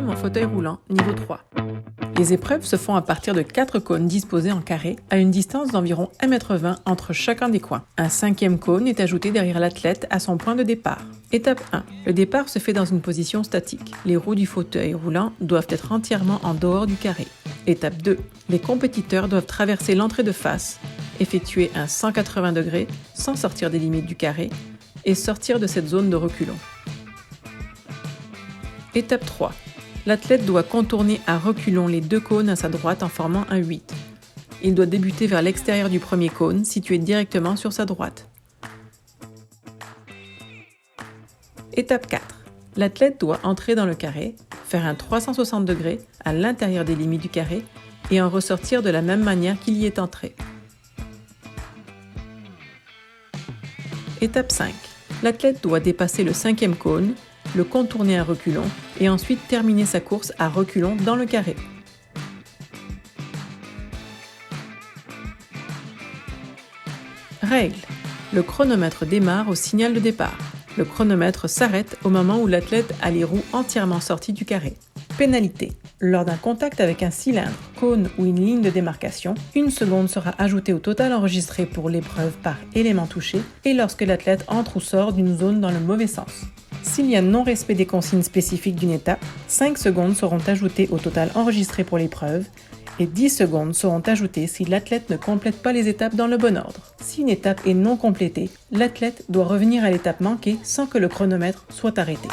femme en fauteuil roulant, niveau 3. Les épreuves se font à partir de 4 cônes disposés en carré à une distance d'environ 1,20 m entre chacun des coins. Un 5e cône est ajouté derrière l'athlète à son point de départ. Étape 1. Le départ se fait dans une position statique. Les roues du fauteuil roulant doivent être entièrement en dehors du carré. Étape 2. Les compétiteurs doivent traverser l'entrée de face, effectuer un 180 degrés sans sortir des limites du carré et sortir de cette zone de reculons. Étape 3. L'athlète doit contourner à reculons les 2 cônes à sa droite en formant un 8. Il doit débuter vers l'extérieur du premier cône, situé directement sur sa droite. Étape 4. L'athlète doit entrer dans le carré, faire un 360 degrés à l'intérieur des limites du carré et en ressortir de la même manière qu'il y est entré. Étape 5. L'athlète doit dépasser le 5e cône, le contourner à reculons et ensuite terminer sa course à reculons dans le carré. Règle. Le chronomètre démarre au signal de départ. Le chronomètre s'arrête au moment où l'athlète a les roues entièrement sorties du carré. Pénalité. Lors d'un contact avec un cylindre, cône ou une ligne de démarcation, 1 seconde sera ajoutée au total enregistré pour l'épreuve par élément touché et lorsque l'athlète entre ou sort d'une zone dans le mauvais sens. S'il y a non-respect des consignes spécifiques d'une étape, 5 secondes seront ajoutées au total enregistré pour l'épreuve et 10 secondes seront ajoutées si l'athlète ne complète pas les étapes dans le bon ordre. Si une étape est non complétée, l'athlète doit revenir à l'étape manquée sans que le chronomètre soit arrêté.